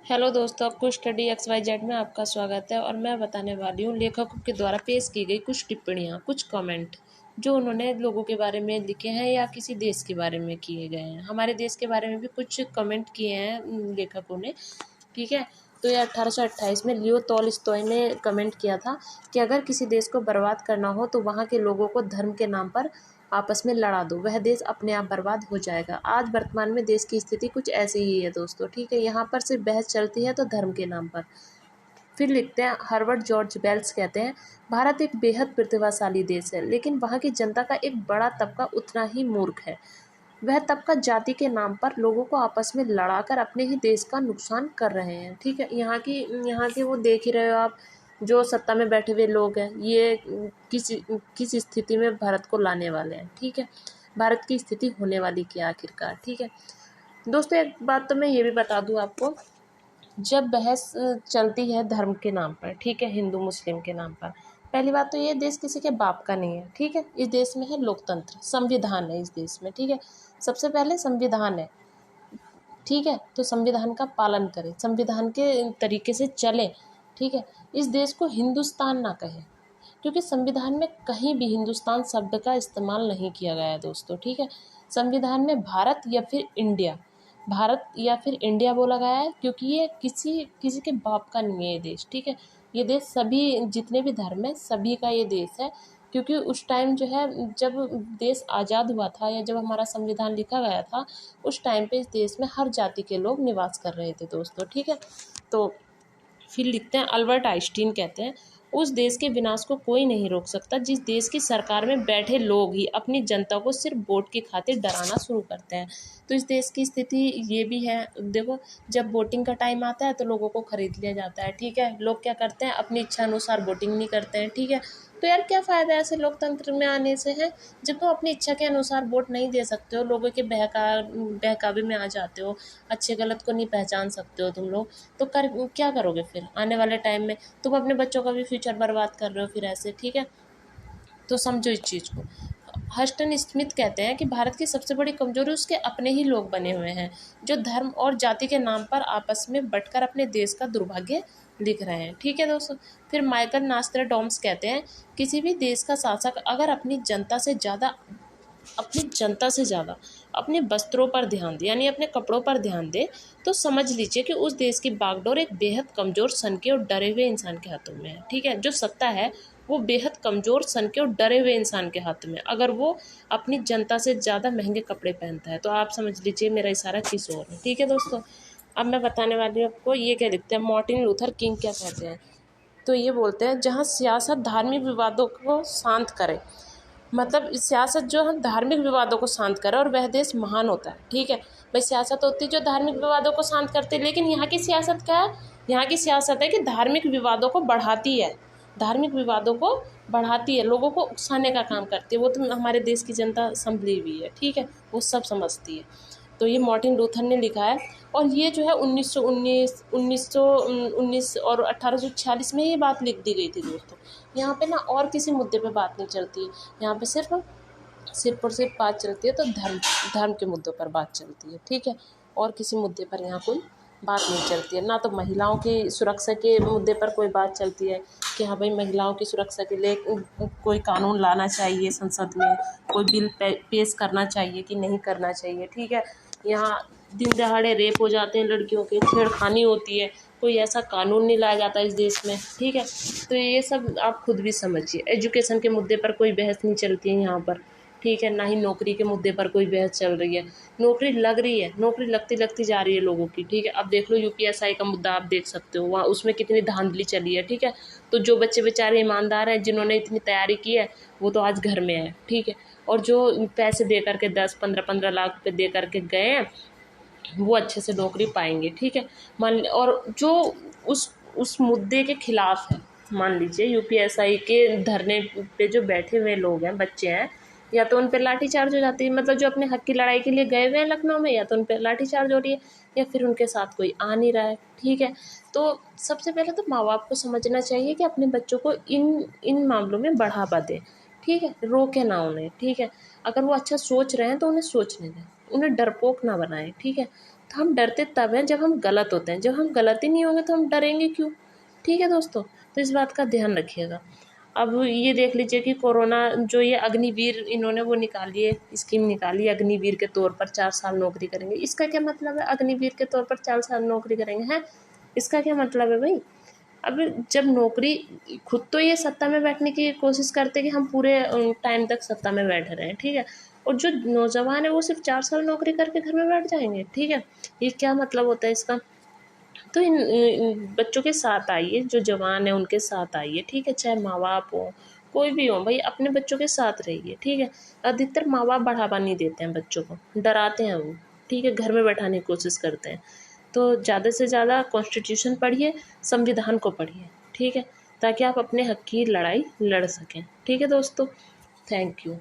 Hello दोस्तों, आपको study XYZ में आपका स्वागत है। और मैं बताने वाली हूँ लेखकों के द्वारा पेश की गई कुछ टिप्पणियाँ, कुछ कमेंट जो उन्होंने लोगों के बारे में लिखे हैं या किसी देश के बारे में किए गए हैं। हमारे देश के बारे में भी कुछ कमेंट किए हैं लेखकों ने, ठीक है। तो ये 1828 में लियो टॉलस्टॉय ने कमेंट किया था कि अगर किसी देश को बर्बाद करना हो तो वहाँ के लोगों को धर्म के नाम पर आपस में लड़ा दो, वह देश अपने आप बर्बाद हो जाएगा। आज वर्तमान में देश की स्थिति कुछ ऐसी ही है दोस्तों, ठीक है। यहाँ पर सिर्फ बहस चलती है तो धर्म के नाम पर। फिर लिखते हैं हार्वर्ड जॉर्ज बेल्स कहते हैं, भारत एक बेहद प्रतिभाशाली देश है, लेकिन वहाँ की जनता का एक बड़ा तबका उतना ही मूर्ख है। वह तबका जाति के नाम पर लोगों को आपस में लड़ाकर अपने ही देश का नुकसान कर रहे हैं, ठीक है। यहाँ की वो देख ही रहे हो आप, जो सत्ता में बैठे हुए लोग हैं, ये किस स्थिति में भारत को लाने वाले हैं, ठीक है। भारत की स्थिति होने वाली क्या आखिरकार, ठीक है दोस्तों। एक बात तो मैं ये भी बता दूं आपको, जब बहस चलती है धर्म के नाम पर, ठीक है, हिंदू मुस्लिम के नाम पर, पहली बात तो ये देश किसी के बाप का नहीं है, ठीक है। इस देश में है लोकतंत्र, संविधान है इस देश में, ठीक है। सबसे पहले संविधान है, ठीक है। तो संविधान का पालन करें, संविधान के तरीके से चलें, ठीक है। इस देश को हिंदुस्तान ना कहें, क्योंकि संविधान में कहीं भी हिंदुस्तान शब्द का इस्तेमाल नहीं किया गया है दोस्तों, ठीक है। संविधान में भारत या फिर इंडिया, भारत या फिर इंडिया बोला गया है, क्योंकि ये किसी के बाप का नहीं है ये देश, ठीक है। ये देश सभी, जितने भी धर्म है सभी का ये देश है, क्योंकि उस टाइम जो है, जब देश आज़ाद हुआ था या जब हमारा संविधान लिखा गया था, उस टाइम पे इस देश में हर जाति के लोग निवास कर रहे थे दोस्तों, ठीक है। तो फिर लिखते हैं अल्बर्ट आइंस्टीन कहते हैं, उस देश के विनाश को कोई नहीं रोक सकता जिस देश की सरकार में बैठे लोग ही अपनी जनता को सिर्फ वोट की खातिर डराना शुरू करते हैं। तो इस देश की स्थिति ये भी है, देखो, जब वोटिंग का टाइम आता है तो लोगों को खरीद लिया जाता है, ठीक है। लोग क्या करते हैं, अपनी इच्छा अनुसार वोटिंग नहीं करते हैं, ठीक है। तो यार क्या फ़ायदा है ऐसे लोकतंत्र में आने से, है जब तुम अपनी इच्छा के अनुसार वोट नहीं दे सकते हो, लोगों के बहकावे में आ जाते हो, अच्छे गलत को नहीं पहचान सकते हो तुम लोग, तो क्या करोगे फिर आने वाले टाइम में? तुम अपने बच्चों का भी फ्यूचर बर्बाद कर रहे हो फिर ऐसे, ठीक है। तो समझो इस चीज़ को। हस्टन स्मिथ कहते हैं कि भारत की सबसे बड़ी कमजोरी उसके अपने ही लोग बने हुए हैं, जो धर्म और जाति के नाम पर आपस में बंटकर अपने देश का दुर्भाग्य लिख रहे हैं, ठीक है दोस्तों। फिर माइकल नास्ट्राडामस कहते हैं, किसी भी देश का शासक अगर अपनी जनता से ज़्यादा अपने वस्त्रों पर ध्यान दे, यानी अपने कपड़ों पर ध्यान दे, तो समझ लीजिए कि उस देश की बागडोर एक बेहद कमज़ोर, सनके और डरे हुए इंसान के हाथों में है, ठीक है। जो सत्ता है वो बेहद कमज़ोर, सनके और डरे हुए इंसान के हाथ में, अगर वो अपनी जनता से ज़्यादा महंगे कपड़े पहनता है, तो आप समझ लीजिए मेरा इशारा किस ओर है, ठीक है दोस्तों। अब मैं बताने वाली हूँ आपको, ये क्या लिखते हैं मार्टिन लूथर किंग क्या कहते हैं। तो ये बोलते हैं, जहाँ सियासत धार्मिक विवादों को शांत करे, मतलब सियासत जो है धार्मिक विवादों को शांत करे, और वह देश महान होता है, ठीक है। भाई सियासत होती है जो धार्मिक विवादों को शांत करती है, लेकिन यहाँ की सियासत क्या है? यहाँ की सियासत है कि धार्मिक विवादों को बढ़ाती है, धार्मिक विवादों को बढ़ाती है, लोगों को उकसाने का काम करती है। वो तो हमारे देश की जनता संभली हुई है, ठीक है, वो सब समझती है। तो ये मार्टिन लूथर ने लिखा है, और ये जो है 1919 और 1846 में ये बात लिख दी गई थी दोस्तों। यहाँ पे ना और किसी मुद्दे पे बात नहीं चलती है, यहाँ पे सिर्फ और सिर्फ बात चलती है तो धर्म के मुद्दों पर बात चलती है, ठीक है। और किसी मुद्दे पर यहाँ कोई बात नहीं चलती है, ना तो महिलाओं की सुरक्षा के मुद्दे पर कोई बात चलती है कि हाँ भाई महिलाओं की सुरक्षा के लिए कोई कानून लाना चाहिए संसद में, कोई बिल पेश करना चाहिए कि नहीं करना चाहिए, ठीक है। यहाँ दिन दहाड़े रेप हो जाते हैं, लड़कियों के छेड़खानी होती है, कोई ऐसा कानून नहीं लाया जाता इस देश में, ठीक है। तो ये सब आप खुद भी समझिए। एजुकेशन के मुद्दे पर कोई बहस नहीं चलती है यहाँ पर, ठीक है। ना ही नौकरी के मुद्दे पर कोई बहस चल रही है। नौकरी लग रही है, नौकरी लगती लगती जा रही है लोगों की, ठीक है। अब देख लो UPSI का मुद्दा आप देख सकते हो, वहाँ उसमें कितनी धांधली चली है, ठीक है। तो जो बच्चे बेचारे ईमानदार हैं, जिन्होंने इतनी तैयारी की है, वो तो आज घर में है, ठीक है। और जो पैसे दे करके 10-15 लाख रुपये दे करके गए हैं, वो अच्छे से नौकरी पाएंगे, ठीक है। और जो उस मुद्दे के खिलाफ है, मान लीजिए UPSI के धरने पे जो बैठे हुए लोग हैं, बच्चे हैं, या तो उन पर लाठीचार्ज हो जाती है, मतलब जो अपने हक की लड़ाई के लिए गए हुए हैं लखनऊ में, या तो उन पर लाठीचार्ज हो रही है, या फिर उनके साथ कोई आ नहीं रहा है, ठीक है। तो सबसे पहले तो माँ बाप को समझना चाहिए कि अपने बच्चों को इन मामलों में बढ़ावा दें, ठीक है, रोके ना उन्हें, ठीक है। अगर वो अच्छा सोच रहे हैं तो उन्हें सोचने दें, उन्हें डरपोक ना बनाएं, ठीक है। तो हम डरते तब हैं जब हम गलत होते हैं, जब हम गलत ही नहीं होंगे तो हम डरेंगे क्यों। ठीक है दोस्तों, तो इस बात का ध्यान रखिएगा। अब ये देख लीजिए कि कोरोना जो ये अग्निवीर इन्होंने वो निकाली है, स्कीम निकाली है, अग्निवीर के तौर पर 4 साल नौकरी करेंगे। इसका क्या मतलब है, अग्निवीर के तौर पर 4 साल नौकरी करेंगे हैं? इसका क्या मतलब है भाई? अब जब नौकरी, खुद तो ये सत्ता में बैठने की कोशिश करते कि हम पूरे टाइम तक सत्ता में बैठे रहें, ठीक है, और जो नौजवान है वो सिर्फ 4 साल नौकरी करके घर में बैठ जाएंगे, ठीक है। ये क्या मतलब होता है इसका? तो इन बच्चों के साथ आइए, जो जवान है उनके साथ आइए, ठीक है, चाहे माँ बाप हो, कोई भी हो भाई, अपने बच्चों के साथ रहिए, ठीक है। अधिकतर माँ बाप बढ़ावा नहीं देते हैं बच्चों को, डराते हैं वो, ठीक है, घर में बैठाने की कोशिश करते हैं। तो ज़्यादा से ज़्यादा कॉन्स्टिट्यूशन पढ़िए, संविधान को पढ़िए, ठीक है, ताकि आप अपने हक की लड़ाई लड़ सकें। ठीक है दोस्तों, थैंक यू।